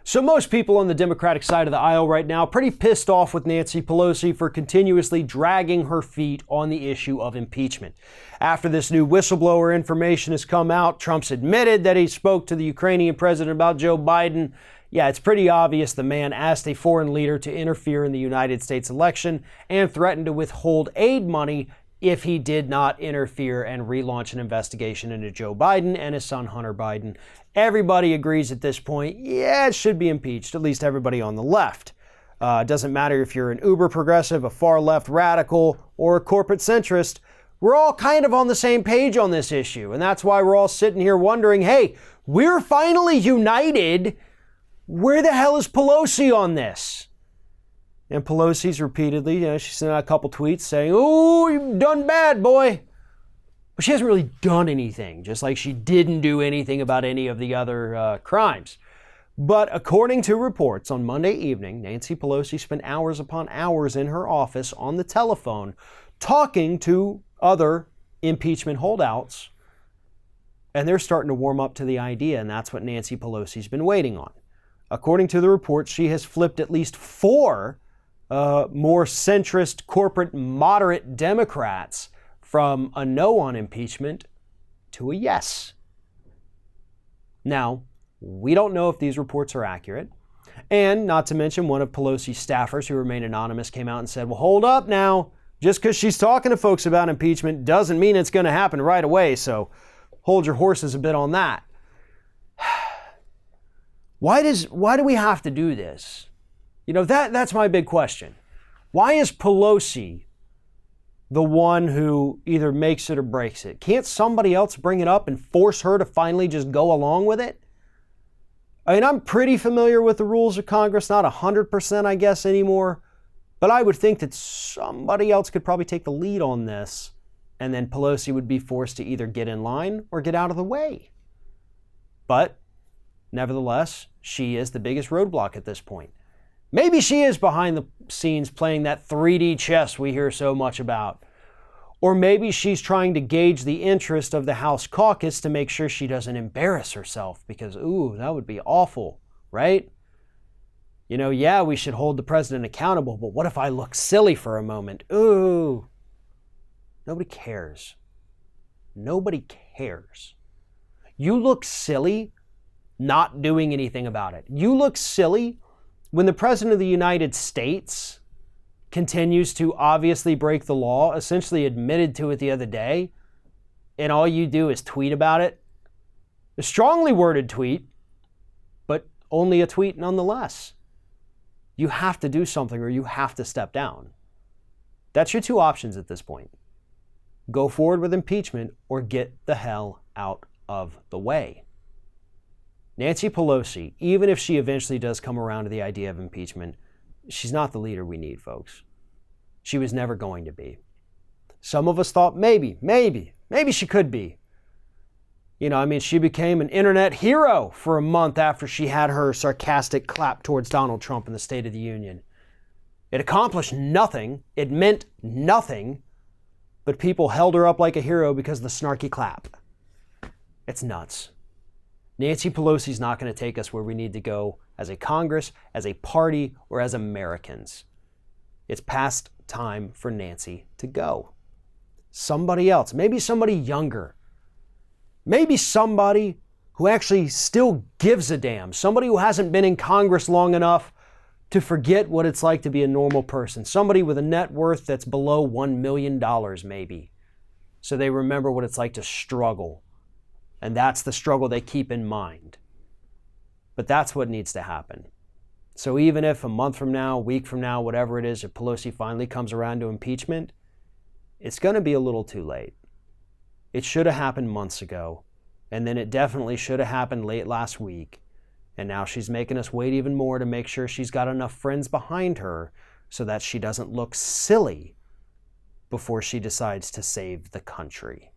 So most people on the Democratic side of the aisle right now pretty pissed off with Nancy Pelosi for continuously dragging her feet on the issue of impeachment. After this new whistleblower information has come out, Trump's admitted that he spoke to the Ukrainian president about Joe Biden. Yeah, it's pretty obvious the man asked a foreign leader to interfere in the United States election and threatened to withhold aid money if he did not interfere and relaunch an investigation into Joe Biden and his son Hunter Biden. Everybody agrees at this point, yeah, it should be impeached, at least everybody on the left. It doesn't matter if you're an uber progressive, a far left radical, or a corporate centrist. We're all kind of on the same page on this issue. And that's why we're all sitting here wondering, hey, we're finally united. Where the hell is Pelosi on this? And Pelosi's repeatedly, she sent out a couple tweets saying, "Oh, you've done bad, boy." But she hasn't really done anything, just like she didn't do anything about any of the other crimes. But according to reports on Monday evening, Nancy Pelosi spent hours upon hours in her office on the telephone talking to other impeachment holdouts, and they're starting to warm up to the idea, and that's what Nancy Pelosi's been waiting on. According to the reports, she has flipped at least four more centrist, corporate, moderate Democrats from a no on impeachment to a yes. Now, we don't know if these reports are accurate. And not to mention, one of Pelosi's staffers who remained anonymous came out and said, well, hold up now. Just because she's talking to folks about impeachment doesn't mean it's going to happen right away. So hold your horses a bit on that. Why do we have to do this? That's my big question. Why is Pelosi the one who either makes it or breaks it? Can't somebody else bring it up and force her to finally just go along with it? I mean, I'm pretty familiar with the rules of Congress, not 100%, I guess, anymore. But I would think that somebody else could probably take the lead on this, and then Pelosi would be forced to either get in line or get out of the way. But nevertheless, she is the biggest roadblock at this point. Maybe she is behind the scenes playing that 3D chess we hear so much about. Or maybe she's trying to gauge the interest of the House caucus to make sure she doesn't embarrass herself because, that would be awful, right? Yeah, we should hold the president accountable, but what if I look silly for a moment? Ooh. Nobody cares. Nobody cares. You look silly not doing anything about it. You look silly when the president of the United States continues to obviously break the law, essentially admitted to it the other day, and all you do is tweet about it. A strongly worded tweet, but only a tweet nonetheless. You have to do something or you have to step down. That's your two options at this point. Go forward with impeachment or get the hell out of the way. Nancy Pelosi, even if she eventually does come around to the idea of impeachment, she's not the leader we need, folks. She was never going to be. Some of us thought maybe she could be. She became an internet hero for a month after she had her sarcastic clap towards Donald Trump in the State of the Union. It accomplished nothing. It meant nothing. But people held her up like a hero because of the snarky clap. It's nuts. Nancy Pelosi's not going to take us where we need to go as a Congress, as a party, or as Americans. It's past time for Nancy to go. Somebody else, maybe somebody younger. Maybe somebody who actually still gives a damn. Somebody who hasn't been in Congress long enough to forget what it's like to be a normal person. Somebody with a net worth that's below $1 million maybe. So they remember what it's like to struggle. And that's the struggle they keep in mind. But that's what needs to happen. So even if a month from now, a week from now, whatever it is, if Pelosi finally comes around to impeachment, it's going to be a little too late. It should have happened months ago, and then it definitely should have happened late last week. And now she's making us wait even more to make sure she's got enough friends behind her so that she doesn't look silly before she decides to save the country.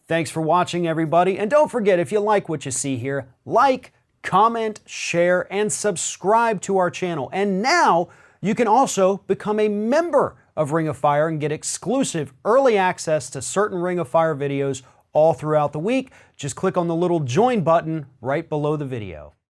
Thanks for watching, everybody. And don't forget, if you like what you see here, like, comment, share, and subscribe to our channel. And now you can also become a member of Ring of Fire and get exclusive early access to certain Ring of Fire videos all throughout the week. Just click on the little join button right below the video.